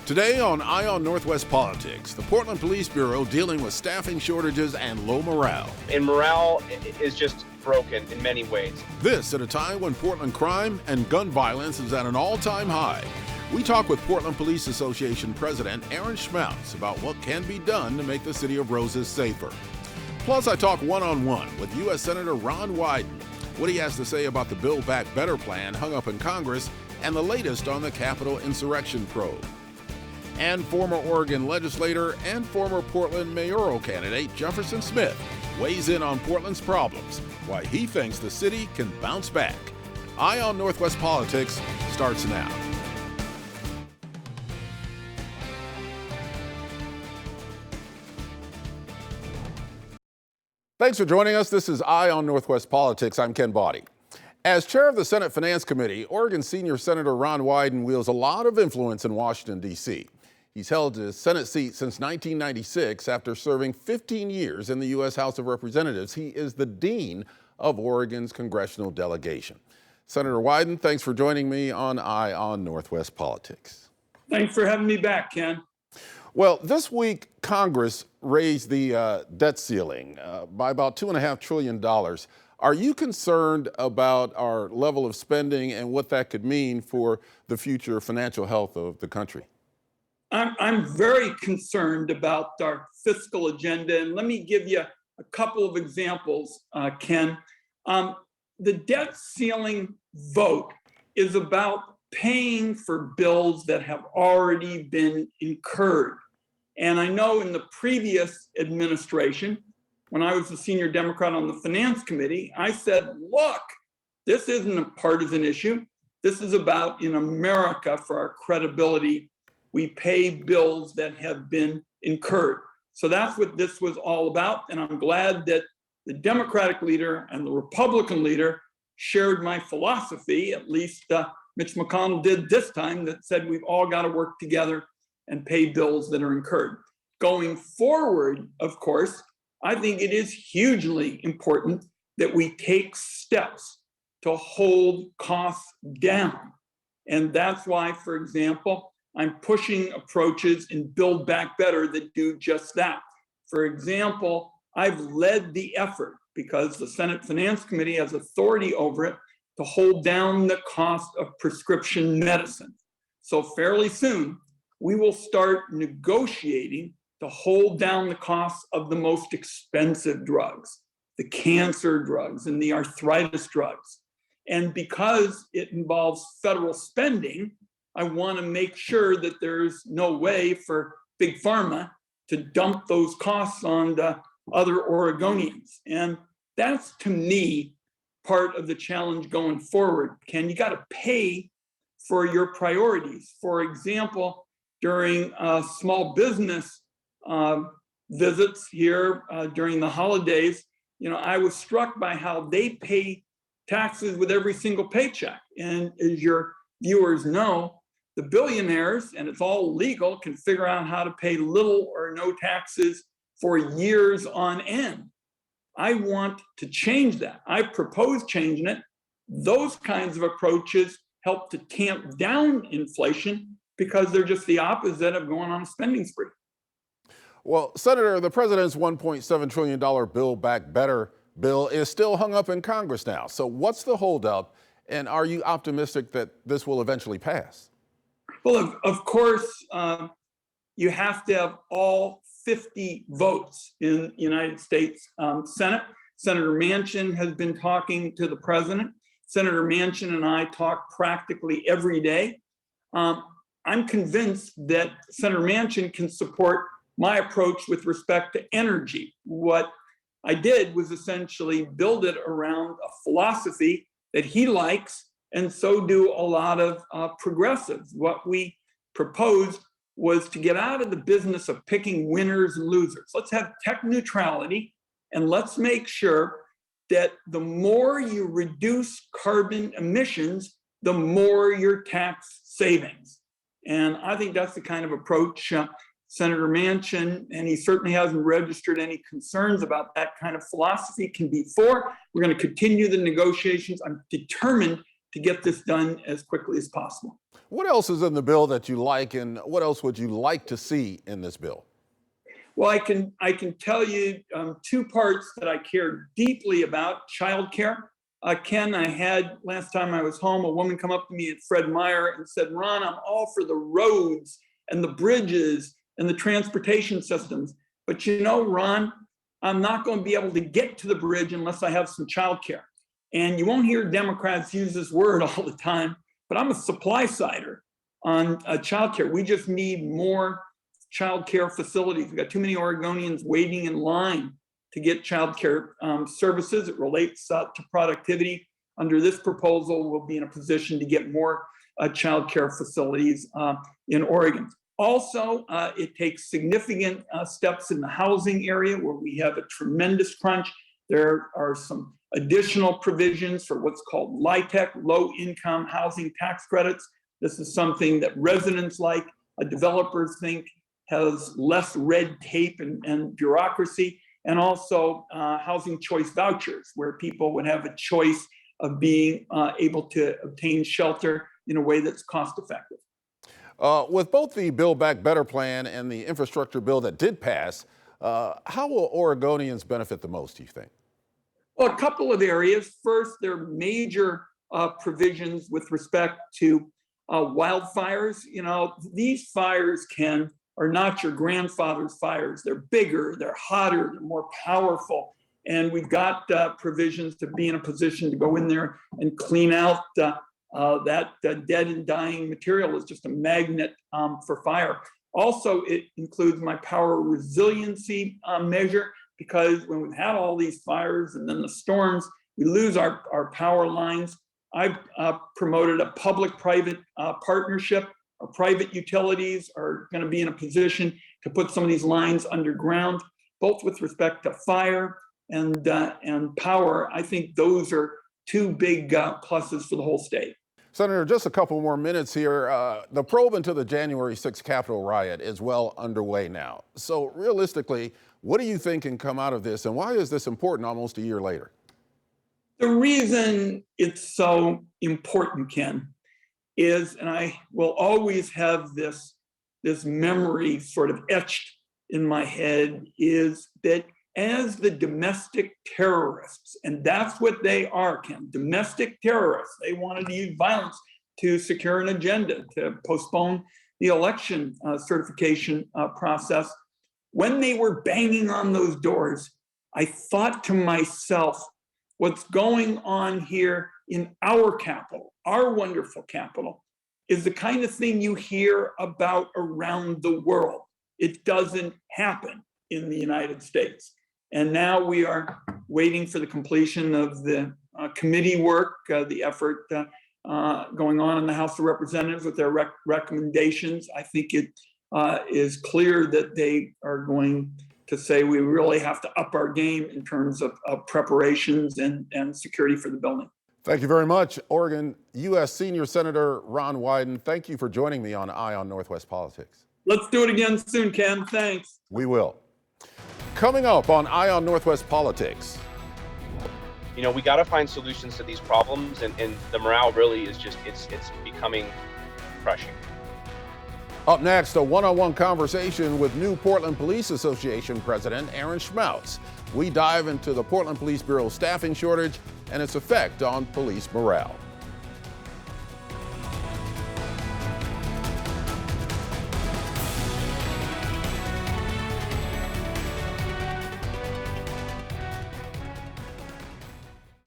Today on Eye on Northwest Politics, the Portland Police Bureau dealing with staffing shortages and low morale. And morale is just broken in many ways. This at a time when Portland crime and gun violence is at an all-time high. We talk with Portland Police Association President Aaron Schmaltz about what can be done to make the City of Roses safer. Plus, I talk one-on-one with U.S. Senator Ron Wyden, what he has to say about the Build Back Better plan hung up in Congress and the latest on the Capitol insurrection probe. And former Oregon legislator and former Portland mayoral candidate Jefferson Smith weighs in on Portland's problems, why he thinks the city can bounce back. Eye on Northwest Politics starts now. Thanks for joining us. This is Eye on Northwest Politics. I'm Ken BODDIE. As chair of the Senate Finance Committee, Oregon Senior Senator Ron Wyden wields a lot of influence in Washington, D.C. He's held his Senate seat since 1996 after serving 15 years in the U.S. House of Representatives. He is the dean of Oregon's congressional delegation. Senator Wyden, thanks for joining me on Eye on Northwest Politics. Thanks for having me back, Ken. Well, this week, Congress raised the debt ceiling by about $2.5 trillion. Are you concerned about our level of spending and what that could mean for the future financial health of the country? I'm very concerned about our fiscal agenda, and let me give you a couple of examples, Ken. The debt ceiling vote is about paying for bills that have already been incurred. And I know in the previous administration, when I was the senior Democrat on the Finance Committee, I said, look, this isn't a partisan issue. This is about, in America, for our credibility, we pay bills that have been incurred. So that's what this was all about. And I'm glad that the Democratic leader and the Republican leader shared my philosophy, at least Mitch McConnell did this time, that said we've all got to work together and pay bills that are incurred. Going forward, of course, I think it is hugely important that we take steps to hold costs down. And that's why, for example, I'm pushing approaches in Build Back Better that do just that. For example, I've led the effort, because the Senate Finance Committee has authority over it, to hold down the cost of prescription medicine. So fairly soon, we will start negotiating to hold down the costs of the most expensive drugs, the cancer drugs and the arthritis drugs. And because it involves federal spending, I want to make sure that there's no way for Big Pharma to dump those costs on the other Oregonians. And that's, to me, part of the challenge going forward. Ken, you got to pay for your priorities. For example, during small business visits here during the holidays, I was struck by how they pay taxes with every single paycheck. And as your viewers know, the billionaires, and it's all legal, can figure out how to pay little or no taxes for years on end. I want to change that. I propose changing it. Those kinds of approaches help to tamp down inflation because they're just the opposite of going on a spending spree. Well, Senator, the president's $1.7 trillion Build Back Better bill is still hung up in Congress now. So what's the holdup, and are you optimistic that this will eventually pass? Well, of course, you have to have all 50 votes in the United States Senate. Senator Manchin has been talking to the president. Senator Manchin and I talk practically every day. I'm convinced that Senator Manchin can support my approach with respect to energy. What I did was essentially build it around a philosophy that he likes, and so do a lot of progressives. What we proposed was to get out of the business of picking winners and losers. Let's have tech neutrality, and let's make sure that the more you reduce carbon emissions, the more your tax savings. And I think that's the kind of approach Senator Manchin, and he certainly hasn't registered any concerns about that kind of philosophy, can be for. We're going to continue the negotiations. I'm determined to get this done as quickly as possible. What else is in the bill that you like, and what else would you like to see in this bill? Well, I can tell you two parts that I care deeply about: childcare. Ken, I had last time I was home, a woman come up to me at Fred Meyer and said, "Ron, I'm all for the roads and the bridges and the transportation systems, but you know, Ron, I'm not going to be able to get to the bridge unless I have some childcare." And you won't hear Democrats use this word all the time, but I'm a supply sider on childcare. We just need more childcare facilities. We've got too many Oregonians waiting in line to get childcare services. It relates to productivity. Under this proposal, we'll be in a position to get more childcare facilities in Oregon. Also, it takes significant steps in the housing area where we have a tremendous crunch. There are some additional provisions for what's called LIHTC, low-income housing tax credits. This is something that residents like, developers think has less red tape and bureaucracy, and also housing choice vouchers, where people would have a choice of being able to obtain shelter in a way that's cost-effective. With both the Build Back Better plan and the infrastructure bill that did pass, how will Oregonians benefit the most, do you think? Well, a couple of areas. First, there are major provisions with respect to wildfires. You know, these fires, Ken, are not your grandfather's fires. They're bigger, they're hotter, they're more powerful. And we've got provisions to be in a position to go in there and clean out that dead and dying material is just a magnet for fire. Also, it includes my power resiliency measure, because when we've had all these fires and then the storms, we lose our power lines. I've promoted a public-private partnership. Our private utilities are going to be in a position to put some of these lines underground, both with respect to fire and power. I think those are two big pluses for the whole state. Senator, just a couple more minutes here. The probe into the January 6th Capitol riot is well underway now. So realistically, what do you think can come out of this, and why is this important almost a year later? The reason it's so important, Ken, is, and I will always have this memory sort of etched in my head, is that as the domestic terrorists, and that's what they are, Ken, domestic terrorists, they wanted to use violence to secure an agenda, to postpone the election certification process. When they were banging on those doors, I thought to myself, what's going on here in our capital, our wonderful capital, is the kind of thing you hear about around the world. It doesn't happen in the United States. And now we are waiting for the completion of the committee work, the effort going on in the House of Representatives with their recommendations. I think it is clear that they are going to say we really have to up our game in terms of preparations and security for the building. Thank you very much, Oregon U.S. Senior Senator Ron Wyden. Thank you for joining me on Eye on Northwest Politics. Let's do it again soon, Ken. Thanks. We will. Coming up on Eye on Northwest Politics. You know, we got to find solutions to these problems, and the morale really is just, it's becoming crushing. Up next, a one-on-one conversation with new Portland Police Association President Aaron Schmautz. We dive into the Portland Police Bureau staffing shortage and its effect on police morale.